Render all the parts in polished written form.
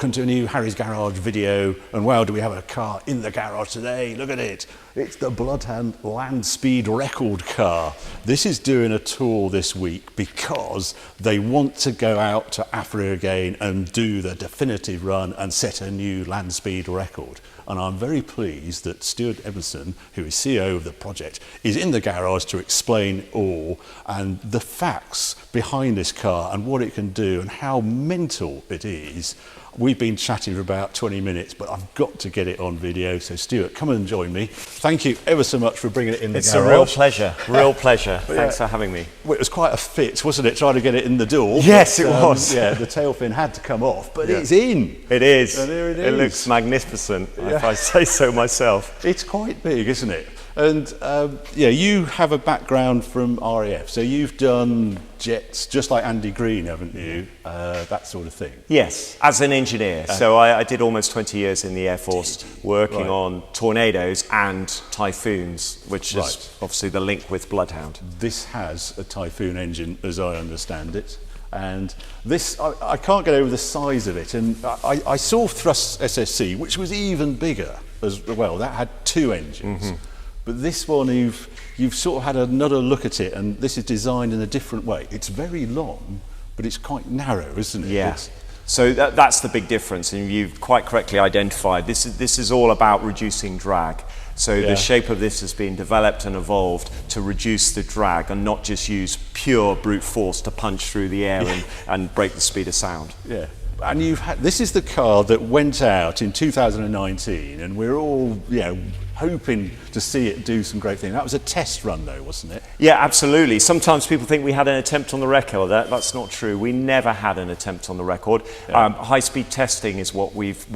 welcome to a new Harry's Garage video. And wow, do we have a car in the garage today? Look at it. It's the Bloodhound land speed record car. This is doing a tour this week because they want to go out to Africa again and do the definitive run and set a new land speed record. And I'm very pleased that Stuart Emerson, who is CEO of the project, is in the garage to explain all and the facts behind this car and what it can do and how mental it is. We've been chatting for about 20 minutes, but I've got to get it on video. So Stuart, come and join me. Thank you ever so much for bringing it in the garage. It's a real pleasure, real pleasure. Thanks for having me. Well, it was quite a fit, wasn't it, trying to get it in the door? Yes, it was. Yeah, the tail fin had to come off, but it's in. It is. And here it is. It looks magnificent, if I say so myself. It's quite big, isn't it? And yeah, you have a background from RAF, so you've done jets just like Andy Green, haven't you? That sort of thing. Yes, as an engineer. So I did almost 20 years in the Air Force working on tornadoes and typhoons, which is obviously the link with Bloodhound. This has a Typhoon engine, as I understand it. And this, I can't get over the size of it. And I saw Thrust SSC, which was even bigger as well. That had two engines. But this one, you've sort of had another look at it, and this is designed in a different way. It's very long, but it's quite narrow, isn't it? Yes. So that's the big difference, and you've quite correctly identified. This is all about reducing drag. So the shape of this has been developed and evolved to reduce the drag and not just use pure brute force to punch through the air and break the speed of sound. Yeah. And this is the car that went out in 2019, and we're all, hoping to see it do some great things. That was a test run though, wasn't it? Yeah, absolutely. Sometimes people think we had an attempt on the record. That's not true. We never had an attempt on the record. High-speed testing is what we've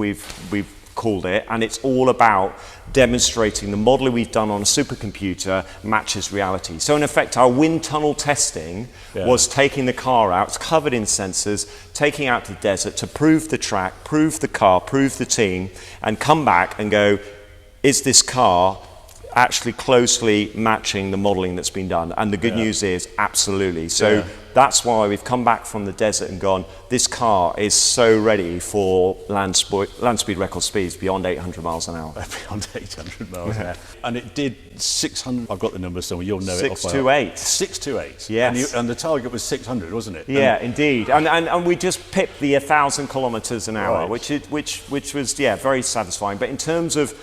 called it, and it's all about demonstrating the modelling we've done on a supercomputer matches reality. So in effect, our wind tunnel testing was taking the car out, it's covered in sensors, taking out to the desert to prove the track, prove the car, prove the team, and come back and go, is this car actually closely matching the modelling that's been done? And the good news is absolutely. So that's why we've come back from the desert and gone, this car is so ready for land speed record speeds beyond 800 miles an hour. Beyond 800 miles an hour. And it did 600, I've got the number somewhere, you'll know it off by heart. 628. 628. Yes. And the target was 600, wasn't it? Yeah, indeed. And we just pipped the 1,000 kilometres an hour, which was, very satisfying. But in terms of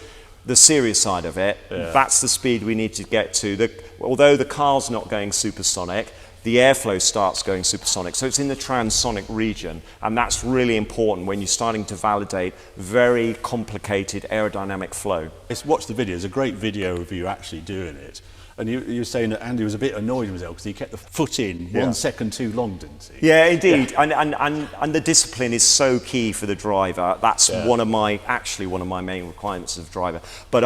the serious side of it, that's the speed we need to get to. Although the car's not going supersonic, the airflow starts going supersonic. So it's in the transonic region, and that's really important when you're starting to validate very complicated aerodynamic flow. Watch the video. There's a great video of you actually doing it. And you were saying that Andy was a bit annoyed with himself because he kept the foot in 1 second too long, didn't he? Yeah, indeed. And the discipline is so key for the driver. That's one of my main requirements as a driver. But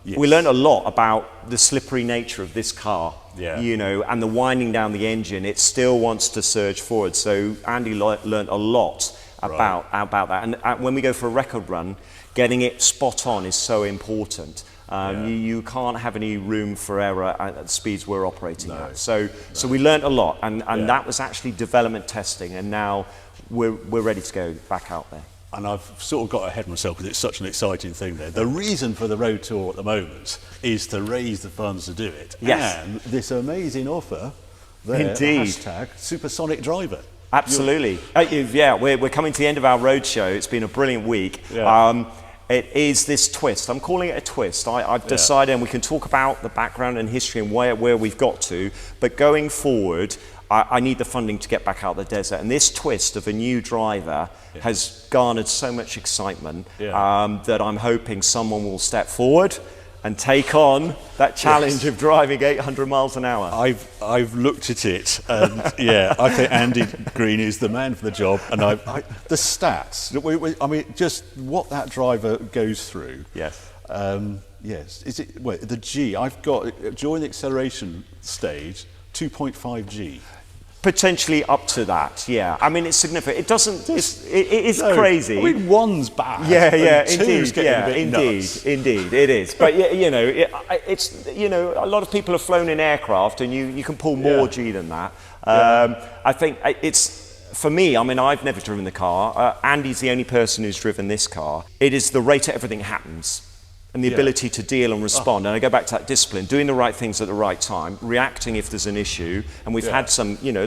we learned a lot about the slippery nature of this car. And the winding down the engine, it still wants to surge forward. So Andy learned a lot about that. And when we go for a record run, getting it spot on is so important. You can't have any room for error at the speeds we're operating at. So we learned a lot, and that was actually development testing, and now we're ready to go back out there. And I've sort of got ahead of myself because it's such an exciting thing there. The reason for the road tour at the moment is to raise the funds to do it. Yes. And this amazing offer there, indeed. hashtag supersonic driver. Absolutely. We're coming to the end of our road show. It's been a brilliant week. It is this twist. I'm calling it a twist. I've decided, and we can talk about the background and history and where we've got to, but going forward, I need the funding to get back out of the desert. And this twist of a new driver has garnered so much excitement that I'm hoping someone will step forward and take on that challenge of driving 800 miles an hour. I've looked at it, and I think Andy Green is the man for the job. And the stats, I mean, just what that driver goes through. Yes. Is it the G? I've got during the acceleration stage 2.5 G. Potentially up to that, I mean, it's significant. It doesn't. It is crazy. I mean, one's bad. Indeed, it is. But it's a lot of people have flown in aircraft, and you can pull more G than that. I think it's for me, I mean, I've never driven the car. Andy's the only person who's driven this car. It is the rate at everything happens and the ability to deal and respond. And I go back to that discipline, doing the right things at the right time, reacting if there's an issue. And we've had some, you know,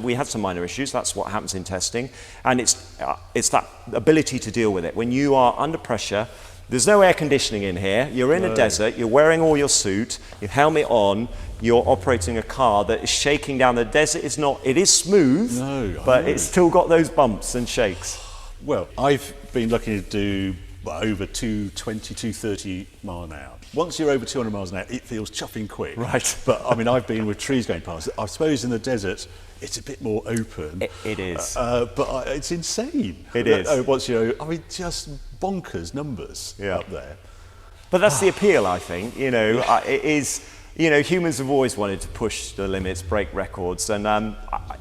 we had some minor issues. That's what happens in testing. And it's that ability to deal with it. When you are under pressure, there's no air conditioning in here. You're in a desert. You're wearing all your suit, your helmet on. You're operating a car that is shaking down. The desert is not, it is smooth, but it's still got those bumps and shakes. Well, I've been lucky to do over 220, 230 mile an hour. Once you're over 200 miles an hour, it feels chuffing quick. Right. But I mean, I've been with trees going past. I suppose in the desert, it's a bit more open. It is. But it's insane. It is. Once I mean, just bonkers numbers up there. But that's the appeal, I think. You know, it is. You know, humans have always wanted to push the limits, break records, and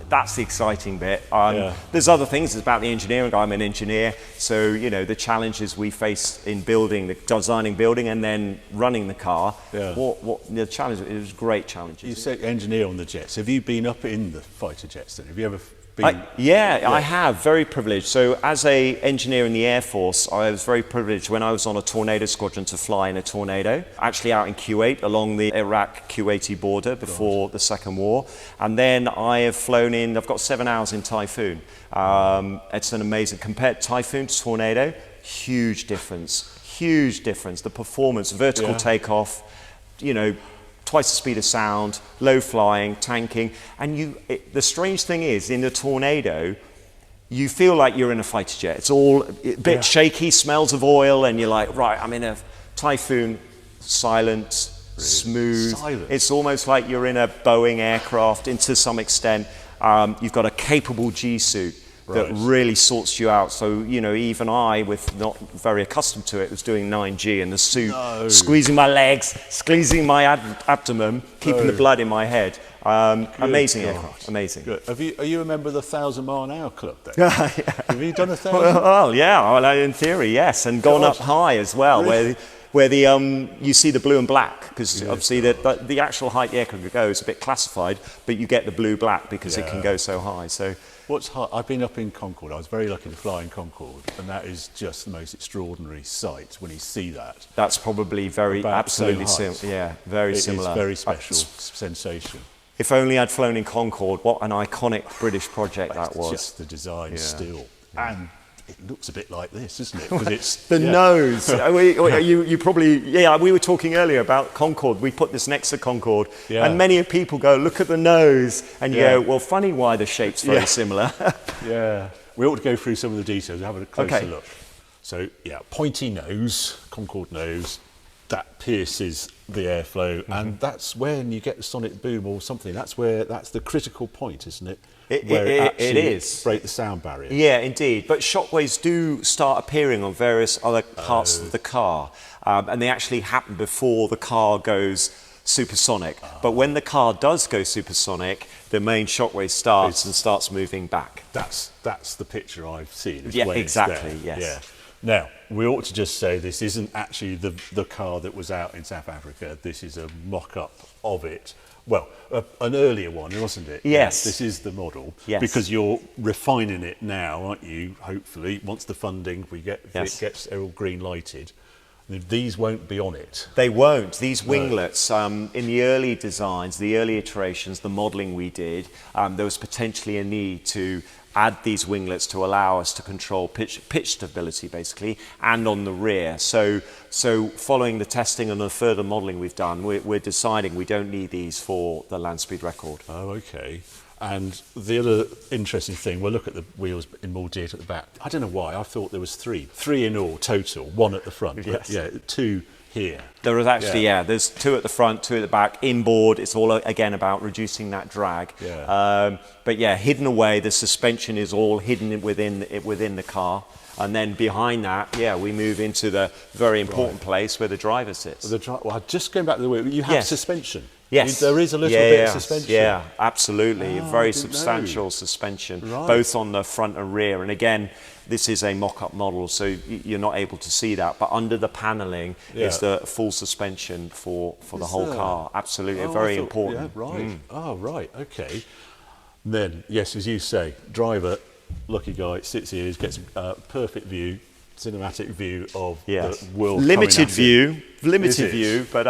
that's the exciting bit. There's other things. It's about the engineering. I'm an engineer, so you know the challenges we face in designing building, and then running the car. What the challenge? It was great challenges. You say engineer on the jets. Have you been up in the fighter jets then? Have you ever been? I have. Very privileged. So as a engineer in the Air Force, I was very privileged when I was on a tornado squadron to fly in a tornado, actually out in Kuwait along the Iraq-Kuwaiti border before the Second War. And then I have flown in, I've got 7 hours in Typhoon. It's an amazing, compared Typhoon to tornado, huge difference. Huge difference. The performance, vertical takeoff, you know, twice the speed of sound, low flying, tanking, and the strange thing is, in a tornado, you feel like you're in a fighter jet. It's all a bit shaky, smells of oil, and you're like, right, I'm in a Typhoon, silent, smooth. Silent. It's almost like you're in a Boeing aircraft, to some extent. You've got a capable G-suit that really sorts you out. So, you know, even I, with not very accustomed to it, was doing 9G in the suit, squeezing my legs, squeezing my abdomen, keeping the blood in my head. Amazing aircraft, amazing. Good. Are you a member of the 1,000 mile an hour club then? Have you done 1,000? Well, yeah, well, in theory, yes, and gone up high as well, where you see the blue and black, because obviously the actual height the aircraft goes is a bit classified, but you get the blue-black because it can go so high. So. What's high? I've been up in Concorde. I was very lucky to fly in Concorde, and that is just the most extraordinary sight when you see that. That's probably absolutely similar. Yeah, very similar. It's a very special sensation. If only I'd flown in Concorde, what an iconic British project that was. Just the design still. And it looks a bit like this, doesn't it? Because it's the nose. You probably, we were talking earlier about Concorde. We put this next to Concorde, and many people go, look at the nose, and you go, well, funny why the shape's very similar. We ought to go through some of the details and have a closer look. So, pointy nose, Concorde nose, that pierces the airflow, and that's when you get the sonic boom or something. That's the critical point, isn't it? It is. Break the sound barrier. Yeah, indeed. But shockwaves do start appearing on various other parts of the car, and they actually happen before the car goes supersonic. But when the car does go supersonic, the main shockwave starts moving back. That's the picture I've seen. Exactly. Yes. Yeah. Now, we ought to just say this isn't actually the car that was out in South Africa. This is a mock-up of it. Well, an earlier one, wasn't it? Yes. This is the model. Yes. Because you're refining it now, aren't you? Hopefully, once the funding, it gets all green lighted. These won't be on it. They won't. These winglets, in the early designs, the early iterations, the modelling we did, there was potentially a need to add these winglets to allow us to control pitch stability, basically, and on the rear. So following the testing and the further modelling we've done, we're deciding we don't need these for the land speed record. Oh, okay. And the other interesting thing, we'll look at the wheels in more detail at the back. I don't know why, I thought there was three in all total, one at the front, but two here. There is actually, there's two at the front, two at the back, inboard. It's all, again, about reducing that drag. But hidden away, the suspension is all hidden within the car. And then behind that, we move into the very important place where the driver sits. Well, just going back to the wheel, you have suspension. Yes. There is a little bit of suspension. Yeah, absolutely. Very substantial suspension, both on the front and rear. And again, this is a mock-up model, so you're not able to see that. But under the panelling is the full suspension for the whole car. Absolutely, very important. Yeah, right. Oh, right, okay. Then, yes, as you say, driver, lucky guy, sits here, gets a perfect view, cinematic view of the world. Limited view, but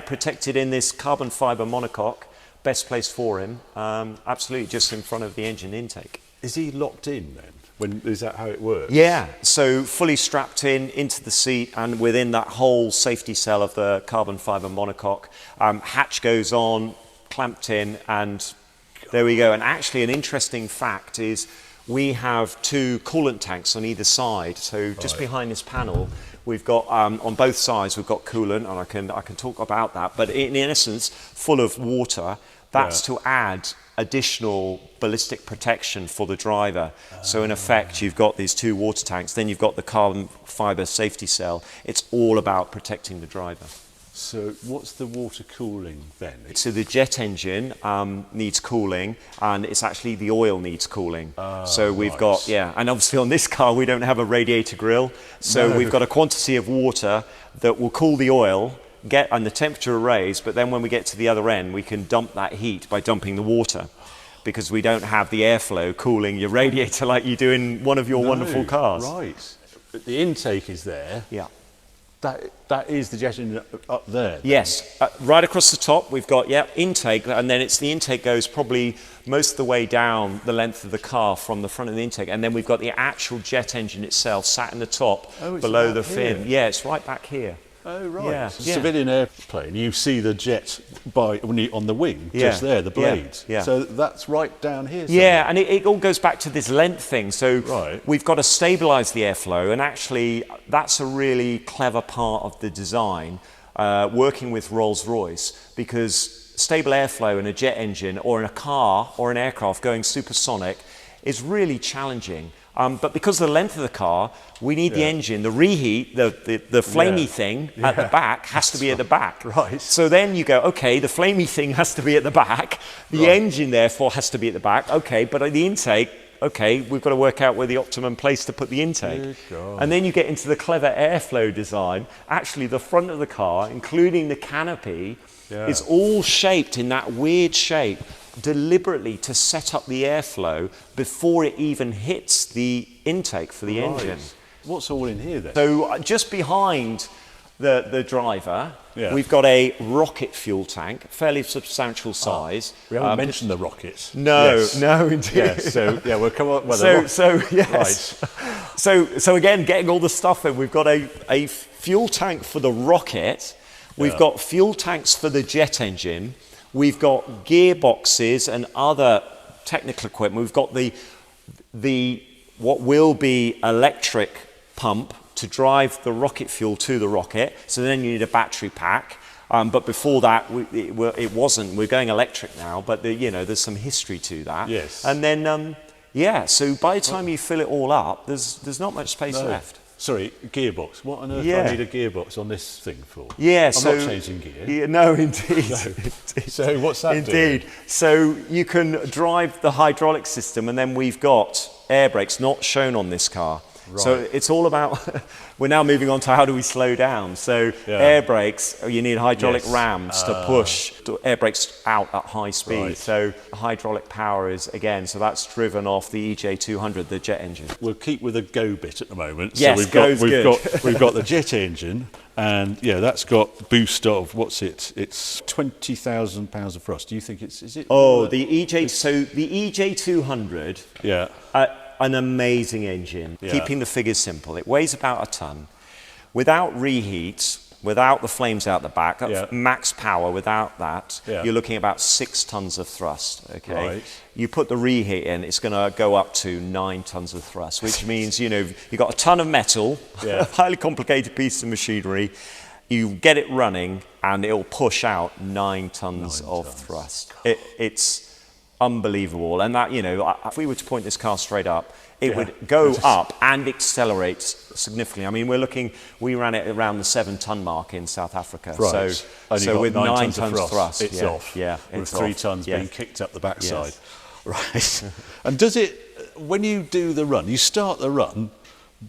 protected in this carbon fibre monocoque. Best place for him, absolutely just in front of the engine intake. Is he locked in then? Is that how it works? Yeah, so fully strapped into the seat and within that whole safety cell of the carbon fibre monocoque. Hatch goes on, clamped in, and there we go. And actually an interesting fact is we have 2 coolant tanks on either side. So just behind this panel, we've got, on both sides, we've got coolant, and I can talk about that. But in essence, full of water. That's to add additional ballistic protection for the driver. So in effect, you've got these 2 water tanks, then you've got the carbon fibre safety cell. It's all about protecting the driver. So what's the water cooling then? So the jet engine needs cooling, and it's actually the oil needs cooling. So we've got, and obviously on this car we don't have a radiator grill, so we've got a quantity of water that will cool the oil, and the temperature will raise, but then when we get to the other end we can dump that heat by dumping the water, because we don't have the airflow cooling your radiator like you do in one of your wonderful cars. Right. The intake is there. Yeah. That is the jet engine up there. Yes, right across the top we've got intake, and then the intake goes probably most of the way down the length of the car from the front of the intake, and then we've got the actual jet engine itself sat in the top below the fin. Yeah, it's right back here. Oh right. Yeah. Civilian airplane, you see the jet on the wing, just there, the blades. Yeah. So that's right down here. Somewhere. Yeah, and it all goes back to this length thing. So we've got to stabilise the airflow, and actually that's a really clever part of the design, working with Rolls-Royce, because stable airflow in a jet engine or in a car or an aircraft going supersonic is really challenging. But because of the length of the car, we need the engine, the reheat, the flamey thing at the back has to be at the back. Right. So then you go, okay, the flamey thing has to be at the back. The engine, therefore, has to be at the back. Okay, but the intake, okay, we've got to work out where the optimum place to put the intake. And then you get into the clever airflow design. Actually, the front of the car, including the canopy, is all shaped in that weird shape, deliberately to set up the airflow before it even hits the intake for the engine. What's all in here then? So just behind the driver, we've got a rocket fuel tank, fairly substantial size. We haven't mentioned the rockets. No, no, indeed. Yes, so we'll come up with So again, getting all the stuff in, we've got a fuel tank for the rocket. We've got fuel tanks for the jet engine. We've got gearboxes and other technical equipment. We've got the what will be electric pump to drive the rocket fuel to the rocket. So then you need a battery pack. But before that, it wasn't. We're going electric now, but there's some history to that. Yes. And then so by the time you fill it all up, there's not much space left. Sorry, gearbox. What on earth do I need a gearbox on this thing for? Yeah, I'm not changing gear. Yeah, no, indeed. So what's that Indeed. doing? So you can drive the hydraulic system, and then we've got air brakes not shown on this car. Right. So it's all about, we're now moving on to how do we slow down. So air brakes, you need hydraulic rams to push air brakes out at high speed. Right. So hydraulic power is, again, so that's driven off the EJ200, the jet engine. We'll keep with a go bit at the moment. Yes, so we've got the jet engine, and that's got boost of, what's it? It's 20,000 pounds of thrust. Do you think is it? Oh, the EJ200. An amazing engine, keeping the figures simple. It weighs about a ton. Without reheat, without the flames out the back, max power, without that, you're looking at about 6 tons of thrust, okay? Right. You put the reheat in, it's going to go up to 9 tons of thrust, which means, you've got a ton of metal, a highly complicated piece of machinery, you get it running, and it'll push out 9 tons of thrust. It's unbelievable. And that, if we were to point this car straight up, it would go up and accelerate significantly. I mean, we ran it around the 7-ton mark in South Africa. Right. So with 9 tons of thrust, it's off. Yeah, with 3 tons being kicked up the backside. Yes. Right. And does it, when you do the run, you start the run,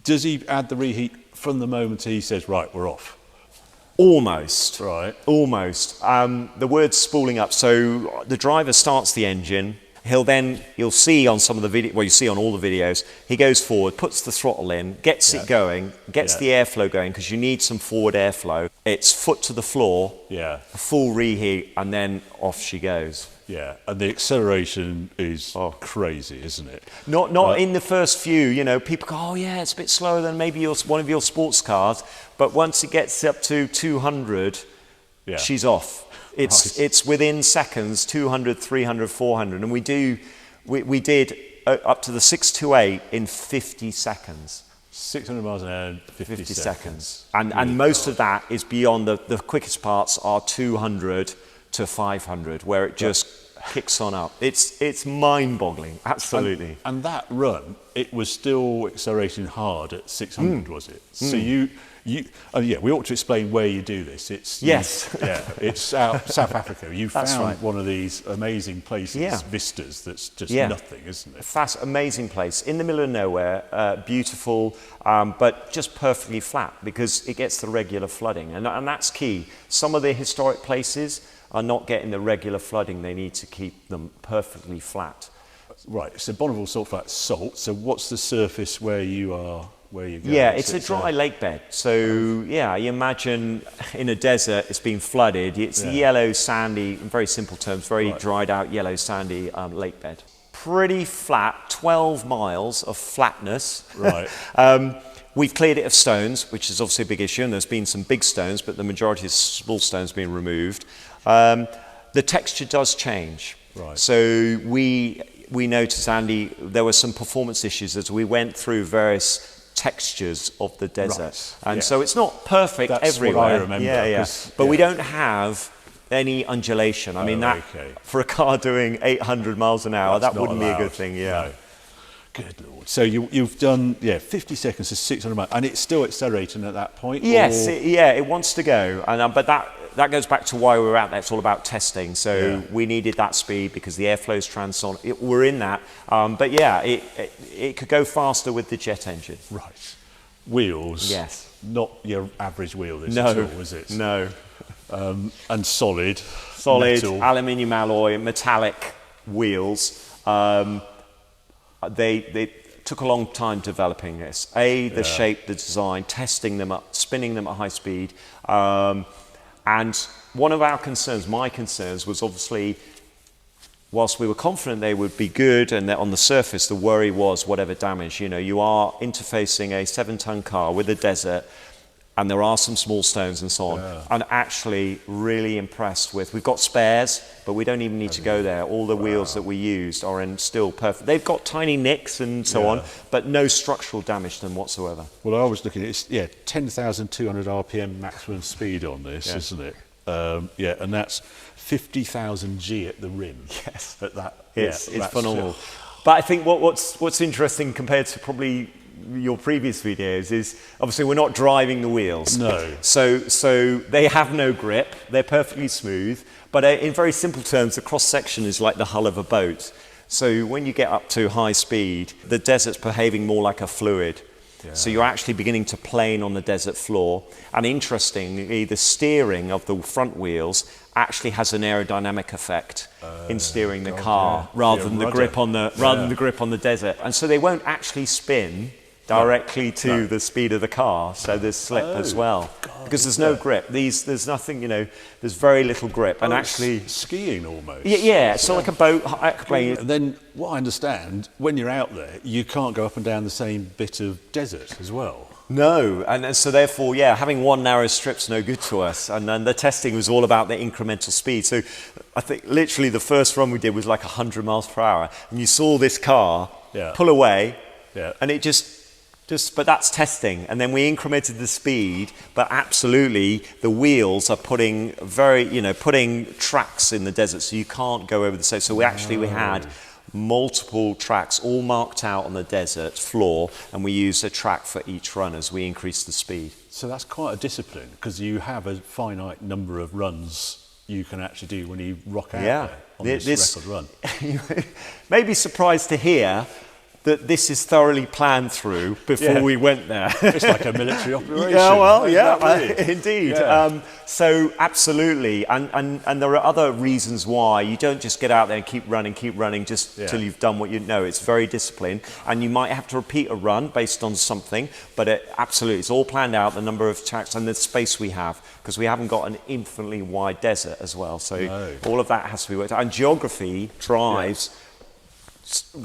does he add the reheat from the moment he says, right, we're off? Almost. Right. Almost. The word's spooling up. So the driver starts the engine, You'll see on some of the video, well, you see on all the videos, he goes forward, puts the throttle in, gets it going, gets the airflow going, because you need some forward airflow. It's foot to the floor, a full reheat, and then off she goes. Yeah, and the acceleration is crazy, isn't it? Not in the first few, you know, people go, oh yeah, it's a bit slower than maybe one of your sports cars, but once it gets up to 200, she's off. It's within seconds, 200, 300, 400, and we did up to the 628 in 50 seconds. 600 miles an hour in 50 seconds. And most of that is beyond the quickest parts are 200 to 500, where it just kicks on up. It's mind-boggling, absolutely. And that run, it was still accelerating hard at 600, was it? So we ought to explain where you do this. It's South Africa. You found one of these amazing places, vistas, that's just nothing, isn't it? Amazing place in the middle of nowhere, beautiful, but just perfectly flat because it gets the regular flooding, and that's key. Some of the historic places are not getting the regular flooding. They need to keep them perfectly flat. Right. So Bonneville salt flat salt. So what's the surface where you are? Where you go? Yeah, it's a dry lake bed. So you imagine in a desert, it's been flooded. It's yellow, sandy, in very simple terms, very dried out yellow, sandy lake bed. Pretty flat, 12 miles of flatness. Right. We've cleared it of stones, which is obviously a big issue, and there's been some big stones, but the majority of small stones have been removed. The texture does change. Right. So we noticed, Andy, there were some performance issues as we went through various textures of the desert, and so it's not perfect everywhere. What I remember. But we don't have any undulation. I mean, for a car doing 800 miles an hour, that wouldn't be a good thing. No. Good Lord. So you've done 50 seconds to 600 miles, and it's still accelerating at that point. Yes, it wants to go, and but that goes back to why we were out there. It's all about testing. So we needed that speed because the airflow's transonic. We're in that. But it could go faster with the jet engine. Right. Wheels. Yes. Not your average wheel, this at all, is it? No. And solid. Metal. Aluminium alloy, metallic wheels. They took a long time developing this. The shape, the design, testing them up, spinning them at high speed. And one of our concerns, my concerns, was obviously, whilst we were confident they would be good, and that on the surface the worry was whatever damage. You know, you are interfacing a 7-ton car with a desert, and there are some small stones and so on. And actually really impressed with, we've got spares, but we don't even need to go there. All the wheels that we used are in still perfect. They've got tiny nicks and so on, but no structural damage to them whatsoever. Well, I was looking at it's 10,200 RPM maximum speed on this, isn't it? And that's 50,000 G at the rim. Yes, at that. It's phenomenal. But I think what's interesting compared to probably your previous videos is obviously we're not driving the wheels. No. So they have no grip. They're perfectly smooth. But in very simple terms, the cross section is like the hull of a boat. So when you get up to high speed, the desert's behaving more like a fluid. So you're actually beginning to plane on the desert floor. And interestingly, the steering of the front wheels actually has an aerodynamic effect in steering the car rather than the grip on the desert. And so they won't actually spin directly to the speed of the car, so there's slip as well. Because there's no grip. There's nothing, there's very little grip. And actually skiing almost. Yeah, so like a boat plane. And then what I understand, when you're out there, you can't go up and down the same bit of desert as well. No, and so therefore, having one narrow strip's no good to us. And then the testing was all about the incremental speed. So I think literally the first run we did was like 100 miles per hour. And you saw this car pull away, and it just, but that's testing. And then we incremented the speed, but absolutely the wheels are putting putting tracks in the desert, so you can't go over the same. So we had multiple tracks all marked out on the desert floor, and we used a track for each run as we increased the speed. So that's quite a discipline, because you have a finite number of runs you can actually do when you rock out there on this record run. You may be surprised to hear that this is thoroughly planned through before we went there. It's like a military operation. Yeah, well, Isn't yeah, that weird? indeed. Yeah. So absolutely, and there are other reasons why you don't just get out there and keep running just till you've done what you know. It's very disciplined, and you might have to repeat a run based on something, but absolutely, it's all planned out, the number of tracks and the space we have, because we haven't got an infinitely wide desert as well. So all of that has to be worked out, and geography drives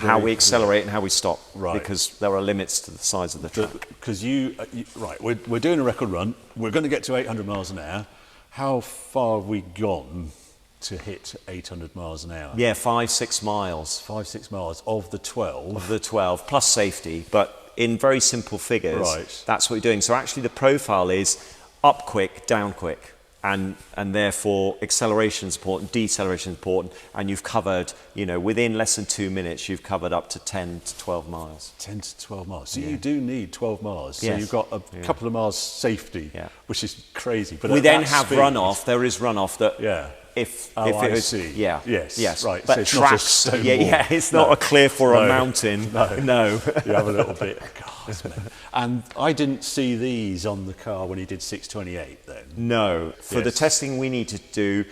how we accelerate and how we stop, because there are limits to the size of the track. Because we're doing a record run. We're going to get to 800 miles an hour. How far have we gone to hit 800 miles an hour? Yeah, 5-6 miles. 5-6 miles of the 12. Of the 12, plus safety, but in very simple figures, that's what you're doing. So actually the profile is up quick, down quick. And therefore acceleration is important, deceleration is important, and you've covered, within less than 2 minutes, you've covered up to 10 to 12 miles. 10 to 12 miles. So you do need 12 miles. So Yes. you've got a couple of miles safety, which is crazy. But we at then that have speed, runoff. There is runoff that if it I was, see. yes, Right. But so it's not tracks, just stone yeah, wall. it's not a cliff or a mountain. No. You have a little bit. God, man. And I didn't see these on the car when he did 628 then. No, for the testing we need to do,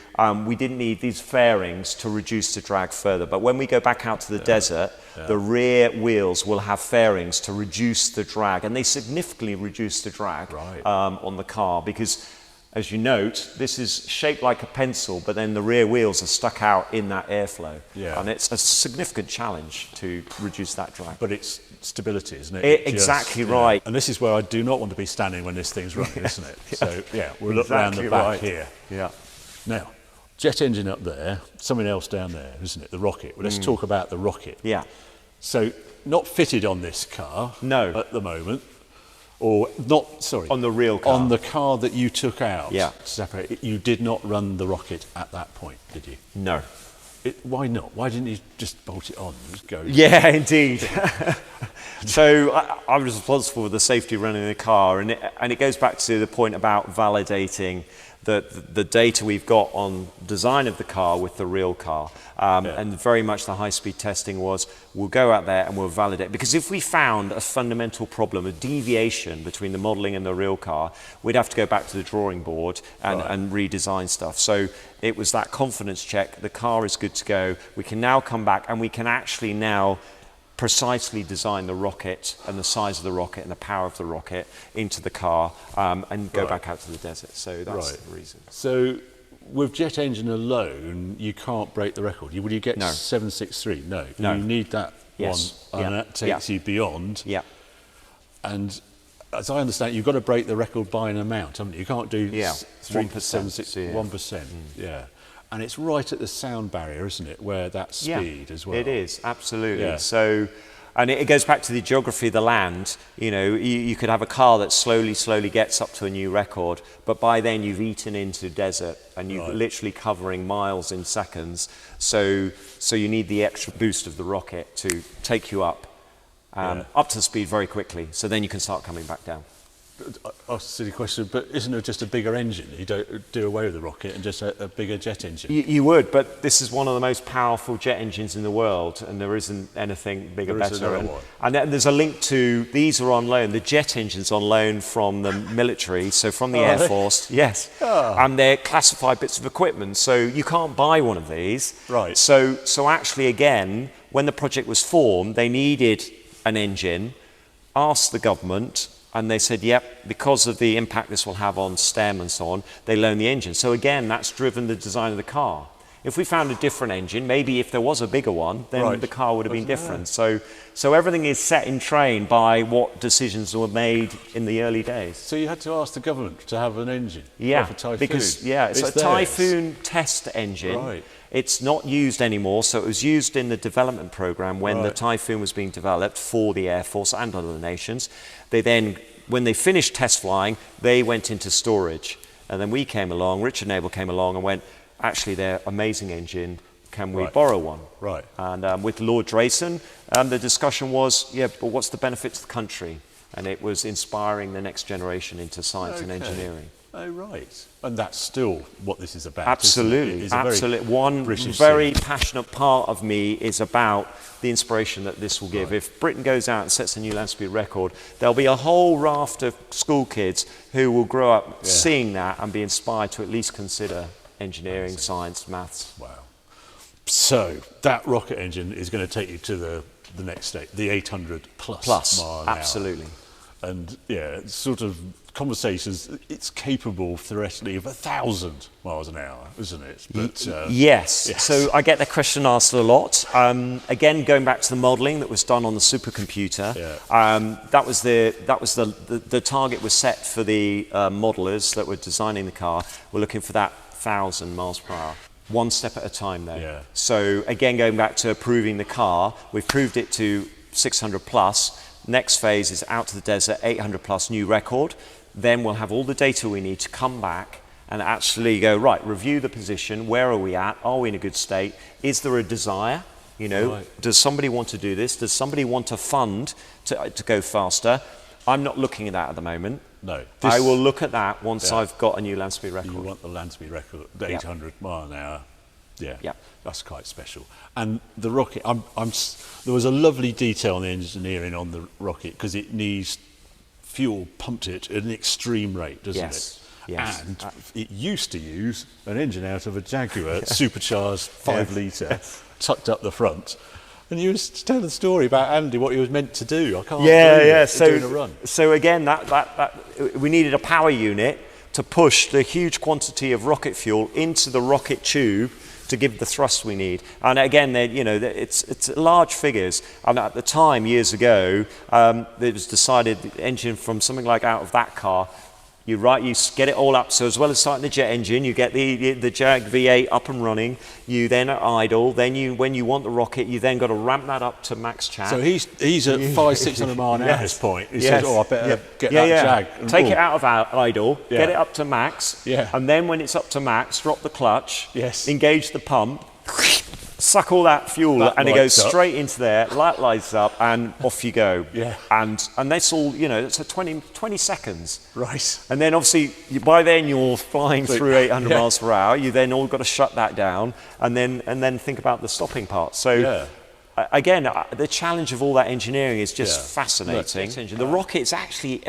we didn't need these fairings to reduce the drag further. But when we go back out to the desert, the rear wheels will have fairings to reduce the drag, and they significantly reduce the drag on the car, because, as you note, this is shaped like a pencil, but then the rear wheels are stuck out in that airflow. And it's a significant challenge to reduce that drag. But it's stability, isn't it? Exactly right. And this is where I do not want to be standing when this thing's running, isn't it? So, we'll look round the back here. Yeah. Now, jet engine up there, something else down there, isn't it? The rocket. Well, let's talk about the rocket. Yeah. So, not fitted on this car at the moment. Or not, sorry. On the real car. On the car that you took out. Yeah. Separate. You did not run the rocket at that point, did you? No. Why not? Why didn't you just bolt it on and just go? Yeah, indeed. So I was responsible for the safety running the car, and it goes back to the point about validating the data we've got on design of the car with the real car. And very much the high-speed testing was, we'll go out there and we'll validate. Because if we found a fundamental problem, a deviation between the modelling and the real car, we'd have to go back to the drawing board and redesign stuff. So it was that confidence check, the car is good to go, we can now come back and we can actually now precisely design the rocket and the size of the rocket and the power of the rocket into the car and go back out to the desert. So that's the reason. So with jet engine alone, you can't break the record. Will you get 763? No. You need that one, and that takes you beyond. Yeah. And as I understand it, you've got to break the record by an amount, haven't you? You can't do 1%. 1%. Yeah. And it's right at the sound barrier, isn't it, where that speed as well. It is, absolutely. So, and it goes back to the geography of the land. You could have a car that slowly gets up to a new record, but by then you've eaten into desert and you're literally covering miles in seconds. So you need the extra boost of the rocket to take you up to speed very quickly. So then you can start coming back down. A silly question, but isn't it just a bigger engine? You don't do away with the rocket and just a bigger jet engine? You would, but this is one of the most powerful jet engines in the world, and there isn't anything bigger, better. And there's a link to, these are on loan, the jet engine's on loan from the military, so from the Air Force, and they're classified bits of equipment, so you can't buy one of these. Right. So actually, again, when the project was formed, they needed an engine, asked the government, and they said, yep, because of the impact this will have on STEM and so on, they loan the engine. So again, that's driven the design of the car. If we found a different engine, maybe if there was a bigger one, then the car would have been different. So everything is set in train by what decisions were made in the early days. So you had to ask the government to have an engine? Yeah, for Typhoon. because it's a Typhoon test engine. Right. It's not used anymore, so it was used in the development program when the Typhoon was being developed for the Air Force and other nations. They then, when they finished test flying, they went into storage. And then we came along, Richard Nabel came along and went, actually, they're amazing engine, can we borrow one? Right. And with Lord Drayson, the discussion was, but what's the benefit to the country? And it was inspiring the next generation into science and engineering. Oh, right. And that's still what this is about. Absolutely, It's a very absolutely. One British very thing. passionate part of me is about the inspiration that this will give. If Britain goes out and sets a new land speed record, there'll be a whole raft of school kids who will grow up seeing that and be inspired to at least consider engineering, science, maths. Wow. So that rocket engine is going to take you to the next stage, the 800 plus mile an hour. Absolutely. And yeah, it's sort of conversations, it's capable theoretically of 1,000 miles an hour, isn't it? But, yes. So I get that question asked a lot. Again, going back to the modelling that was done on the supercomputer, that was the target was set for the modelers that were designing the car. We're looking for that 1,000 miles per hour. One step at a time, though. Yeah. So again, going back to proving the car, we've proved it to 600 plus. Next phase is out to the desert, 800 plus, new record. Then we'll have all the data we need to come back and actually go, right, review the position. Where are we at? Are we in a good state? Is there a desire? You know, does somebody want to do this? Does somebody want to fund to go faster? I'm not looking at that at the moment. No. I will look at that once I've got a new land speed record. You want the land speed record, the 800 mile an hour. Yeah, Yep. That's quite special. And the rocket, there was a lovely detail on the engineering on the rocket because it needs fuel pumped it at an extreme rate, doesn't it? Yes. And it used to use an engine out of a Jaguar, supercharged 5 litre, tucked up the front. And you were telling the story about Andy, what he was meant to do. I can't believe it, doing a run. So again, we needed a power unit to push the huge quantity of rocket fuel into the rocket tube to give the thrust we need. And again, it's large figures. And at the time, years ago, it was decided the engine from something like out of that car, you get it all up. So as well as starting the jet engine, you get the Jag V8 up and running. You then are idle. Then when you want the rocket, you then got to ramp that up to max chat. So he's at 500-600 mile an hour at this point. He says, "Oh, I better get that Jag." And take it out of idle, get it up to max, Yeah. and then when it's up to max, drop the clutch, Yes. engage the pump, suck all that fuel, and it goes straight into there. Light lights up, and off you go. Yeah. And that's all. It's a 20 seconds. Right. And then obviously by then you're flying through 800 miles per hour. You then all got to shut that down, and then think about the stopping part. So. Again, the challenge of all that engineering is just fascinating. The rocket's actually,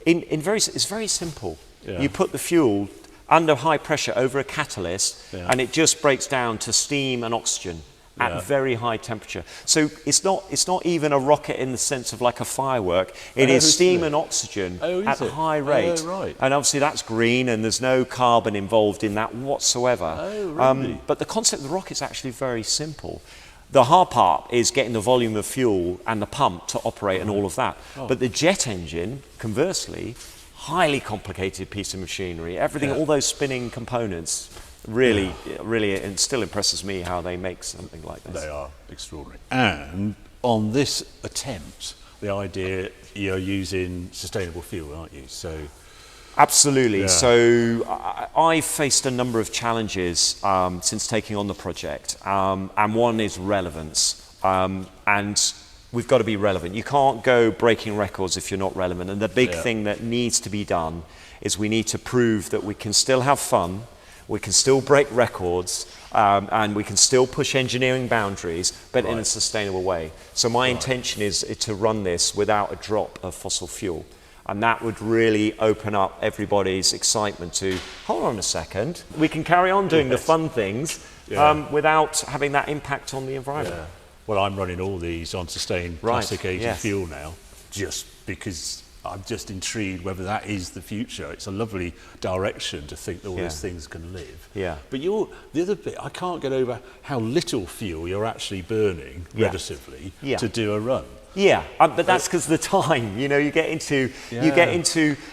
it's very simple. Yeah. You put the fuel under high pressure over a catalyst, and it just breaks down to steam and oxygen at very high temperature. So it's not even a rocket in the sense of like a firework. It is steam and oxygen at high rate. Right. And obviously that's green, and there's no carbon involved in that whatsoever. Really? But the concept of the rocket is actually very simple. The hard part is getting the volume of fuel and the pump to operate and all of that. But the jet engine, conversely, highly complicated piece of machinery. Everything, all those spinning components, really, it still impresses me how they make something like this. They are extraordinary. And on this attempt, the idea you're using sustainable fuel, aren't you? So. Absolutely. Yeah. So I've faced a number of challenges since taking on the project, and one is relevance. And we've got to be relevant. You can't go breaking records if you're not relevant. And the big thing that needs to be done is we need to prove that we can still have fun, we can still break records, and we can still push engineering boundaries, but in a sustainable way. So my intention is to run this without a drop of fossil fuel. And that would really open up everybody's excitement to, hold on a second, we can carry on doing the fun things without having that impact on the environment. Yeah. Well, I'm running all these on sustained plastic aging fuel now, just because I'm just intrigued whether that is the future. It's a lovely direction to think that all these things can live. Yeah. But the other bit, I can't get over how little fuel you're actually burning relatively to do a run. Yeah, but that's because of the time. You get into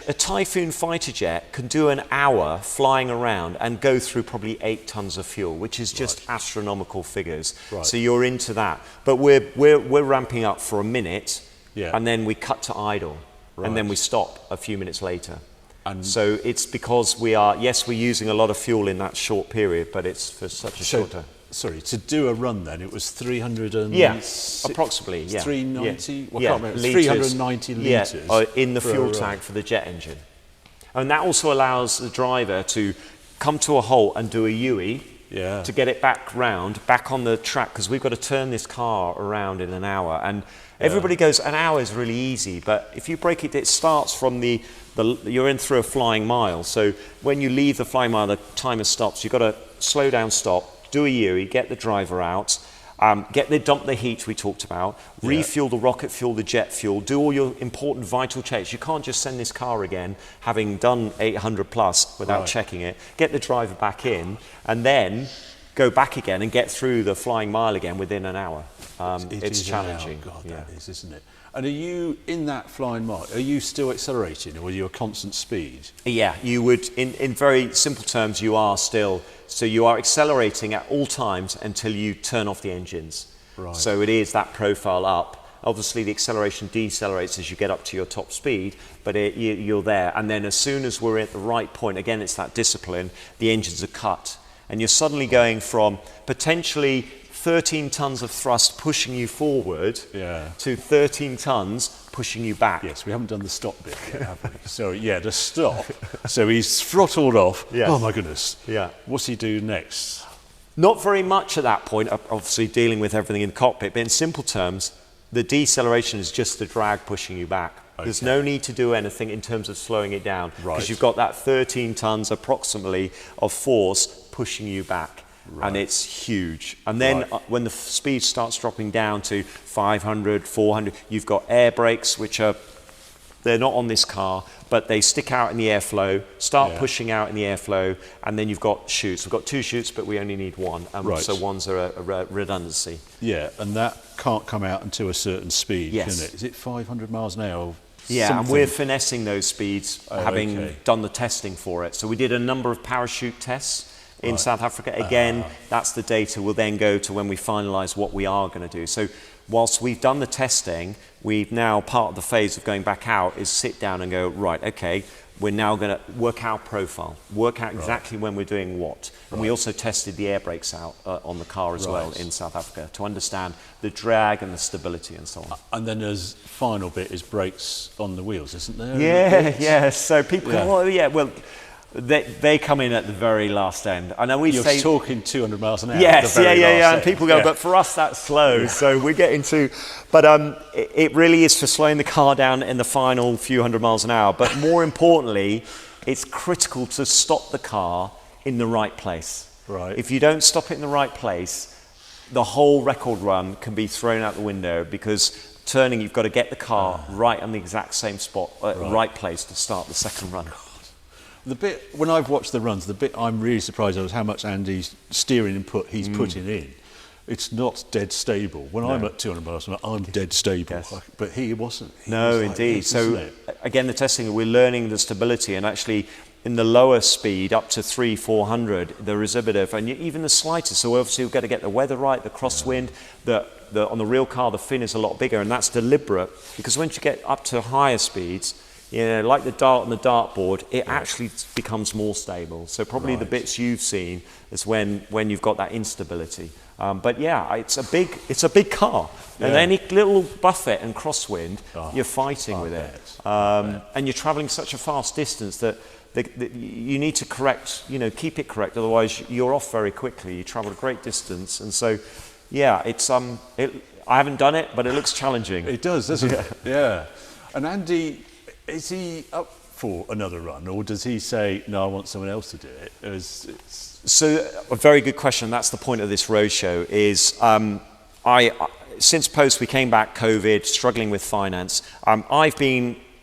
a Typhoon fighter jet can do an hour flying around and go through probably 8 tons of fuel, which is just astronomical figures. So you're into that. But we're ramping up for a minute, and then we cut to idle, and then we stop a few minutes later. And so it's because we're using a lot of fuel in that short period, but it's for such a short time. Sorry, to do a run then, it was 300 and... approximately, 390? Yeah. Well, I can't remember. 390 litres. in the fuel tank for the jet engine. And that also allows the driver to come to a halt and do a U-E to get it back round, back on the track, because we've got to turn this car around in an hour. And everybody goes, an hour is really easy, but if you break it, it starts from you're in through a flying mile. So when you leave the flying mile, the timer stops. You've got to slow down, stop, do a U-E, get the driver out, dump the heat we talked about, refuel the rocket fuel, the jet fuel, do all your important vital checks. You can't just send this car again, having done 800 plus without checking it, get the driver back in, and then go back again and get through the flying mile again within an hour. It's challenging. God, that is, isn't it? And are you, in that flying mile, are you still accelerating, or are you a constant speed? Yeah, you would, in very simple terms, you are still, so you are accelerating at all times until you turn off the engines. Right. So it is that profile up. Obviously the acceleration decelerates as you get up to your top speed, but you're there. And then as soon as we're at the right point, again, it's that discipline, the engines are cut. And you're suddenly going from potentially 13 tons of thrust pushing you forward to 13 tons pushing you back. Yes, we haven't done the stop bit yet, have we? So yeah, the stop. So he's throttled off. Yes. Oh my goodness. Yeah. What's he do next? Not very much at that point, obviously dealing with everything in the cockpit, but in simple terms, the deceleration is just the drag pushing you back. Okay. There's no need to do anything in terms of slowing it down, because you've got that 13 tons approximately of force pushing you back. Right. And it's huge. And then when the speed starts dropping down to 500, 400, you've got air brakes, which they're not on this car, but they stick out in the airflow, start pushing out in the airflow, and then you've got chutes. We've got 2 chutes, but we only need 1. So one's a redundancy. Yeah, and that can't come out until a certain speed, can it? Is it 500 miles an hour? Yeah, and we're finessing those speeds, having done the testing for it. So we did a number of parachute tests in South Africa. Again, that's the data we'll then go to when we finalise what we are going to do. So whilst we've done the testing, we've now, part of the phase of going back out is sit down and go, right, okay, we're now going to work our profile, work out exactly when we're doing what. And we also tested the air brakes out on the car as well in South Africa to understand the drag and the stability and so on. And then there's final bit is brakes on the wheels, isn't there? Yeah. So people go, well, they come in at the very last end. I know You're talking 200 miles an hour. Yes, and people go, but for us that's slow. So we get into, but it really is for slowing the car down in the final few hundred miles an hour. But more importantly, it's critical to stop the car in the right place. Right. If you don't stop it in the right place, the whole record run can be thrown out the window, because turning, you've got to get the car right on the exact same spot, right place to start the second run. The bit, when I've watched the runs, the bit I'm really surprised at is how much Andy's steering input he's putting in. It's not dead stable. When I'm at 200 miles an hour, I'm dead stable. Yes. But he wasn't. No, indeed. So again, the testing, we're learning the stability, and actually in the lower speed, up to 300-400, there is a bit of, and even the slightest, so obviously we've got to get the weather right, the crosswind, on the real car, the fin is a lot bigger, and that's deliberate, because once you get up to higher speeds, like the dart on the dartboard, it actually becomes more stable. So probably the bits you've seen is when you've got that instability. But yeah, it's a big car, and any little buffet and crosswind, you're fighting with it, and you're travelling such a fast distance that you need to correct, keep it correct. Otherwise, you're off very quickly. You travel a great distance, and so yeah, it's I haven't done it, but it looks challenging. It does, doesn't it? Yeah. And Andy, is he up for another run, or does he say, no, I want someone else to do it? So a very good question. That's the point of this roadshow is since post we came back COVID, struggling with finance,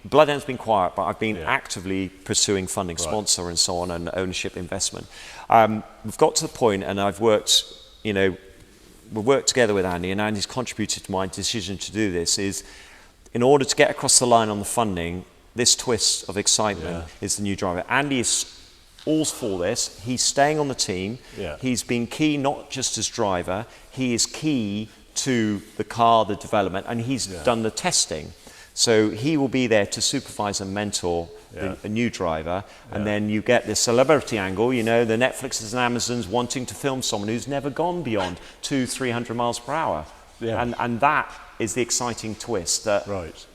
Bloodhound's been quiet, but I've been actively pursuing funding, sponsor and so on, and ownership investment. We've got to the point, and I've worked, we've worked together with Andy, and Andy's contributed to my decision to do this, is in order to get across the line on the funding, this twist of excitement is the new driver. Andy is all for this. He's staying on the team. Yeah. He's been key, not just as driver, he is key to the car, the development, and he's done the testing. So he will be there to supervise and mentor a new driver, and then you get the celebrity angle, the Netflixes and Amazons wanting to film someone who's never gone beyond 200-300 miles per hour. Yeah. And that is the exciting twist that,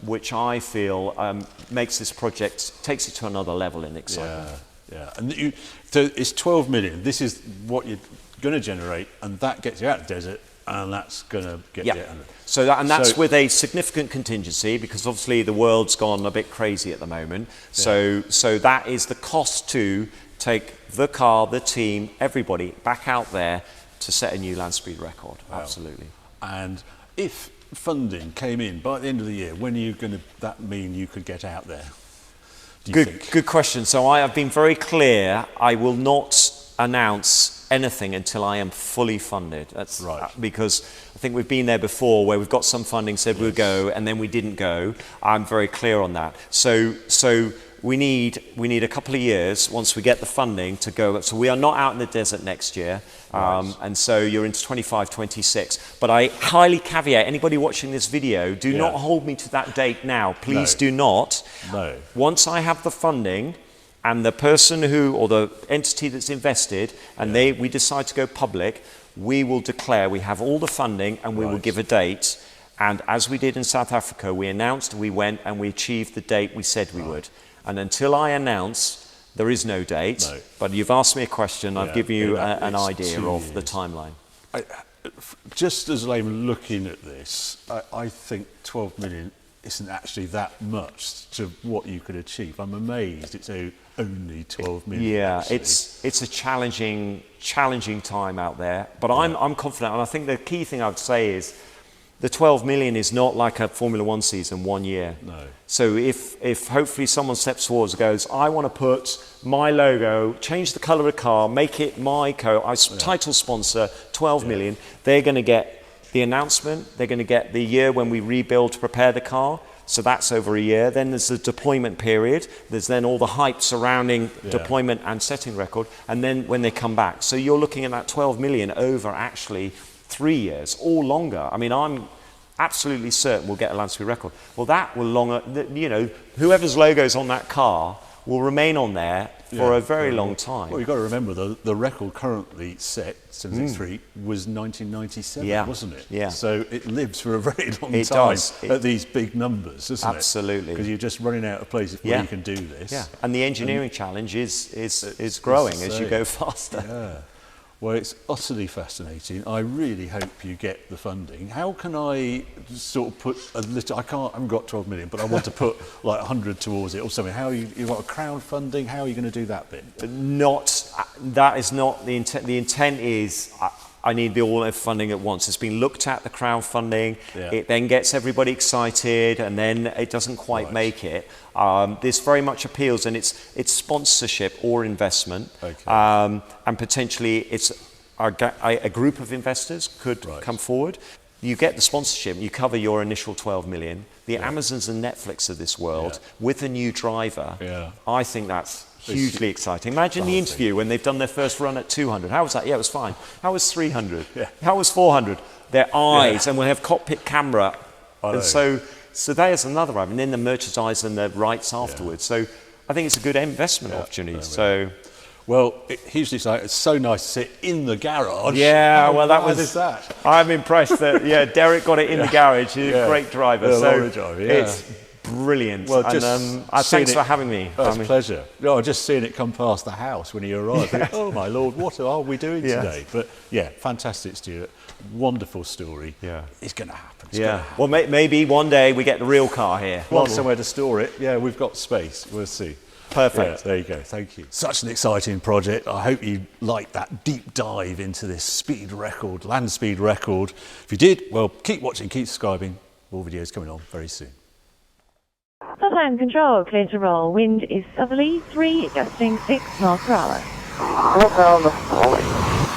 which I feel makes this project, takes it to another level in excitement. Yeah. And so it's 12 million. This is what you're going to generate, and that gets you out of the desert, and that's going to get you under. So that's with a significant contingency, because obviously the world's gone a bit crazy at the moment. So that is the cost to take the car, the team, everybody back out there to set a new land speed record. Wow. Absolutely. And if funding came in by the end of the year, when are you going to, that mean you could get out there? Good question. So I have been very clear. I will not announce anything until I am fully funded. That's right. Because I think we've been there before, where we've got some funding, said we'll go, and then we didn't go. I'm very clear on that. So we need a couple of years once we get the funding to go. So we are not out in the desert next year, and so you're into 25, 26. But I highly caveat anybody watching this video: do not hold me to that date now. Please do not. No. Once I have the funding, and the person who, or the entity that's invested, and we decide to go public, we will declare we have all the funding, and we will give a date. And as we did in South Africa, we announced, we went, and we achieved the date we said we would. And until I announce, there is no date. No. But you've asked me a question, I've given you an idea of the timeline. Just as I'm looking at this, I think 12 million isn't actually that much to what you could achieve. I'm amazed it's only 12 million. Yeah, it's a challenging time out there. But I'm confident, and I think the key thing I would say is the 12 million is not like a Formula One season, 1 year. No. So if hopefully someone steps forward and goes, I want to put my logo, change the colour of the car, make it my title sponsor, 12 million, they're going to get the announcement, they're going to get the year when we rebuild to prepare the car. So that's over a year. Then there's the deployment period. There's then all the hype surrounding deployment and setting record. And then when they come back. So you're looking at that 12 million over actually 3 years or longer. I mean, I'm absolutely certain we'll get a land speed record. Well, that will longer, whoever's logo's on that car will remain on there for a very long time. Well, you've got to remember the record currently set, 73, was 1997, wasn't it? Yeah. So it lives for a very long time at these big numbers, doesn't it? Absolutely. Because you're just running out of places where you can do this. Yeah. And the engineering challenge is growing as you go faster. Yeah. Well, it's utterly fascinating. I really hope you get the funding. How can I sort of put a little, I haven't got 12 million, but I want to put like 100 towards it or something. How you want a crowdfunding? How are you going to do that bit? That is not the intent. The intent is, I need the all funding at once. It's been looked at, the crowdfunding. It then gets everybody excited, and then it doesn't quite make it. This very much appeals, and it's sponsorship or investment, and potentially it's a group of investors could come forward. You get the sponsorship, you cover your initial 12 million. The Amazons and Netflix of this world with a new driver. I think that's hugely exciting. Imagine the interview when they've done their first run at 200. How was that? Yeah, it was fine. How was 300? How was 400? Their eyes, and we'll have cockpit camera. And so there's another one. And then the merchandise and the rights afterwards. So I think it's a good investment opportunity. Well, hugely exciting. It's so nice to sit in the garage. Yeah, well, that was that. I'm impressed that Derek got it in the garage. He's a great driver. It's brilliant. Well, thanks for having me. Oh, it's a pleasure. Just seeing it come past the house when you arrived. Oh my Lord, what are we doing today? But fantastic, Stuart. Wonderful story. Yeah, it's going to happen. It's gonna happen. Well, maybe one day we get the real car here. Somewhere to store it. Yeah, we've got space. We'll see. Perfect. There you go. Thank you. Such an exciting project. I hope you liked that deep dive into this speed record, land speed record. If you did, well, keep watching, keep subscribing. More videos coming on very soon. Bloodhound control, clear to roll. Wind is southerly, 3, gusting 6 miles per hour. Bloodhound.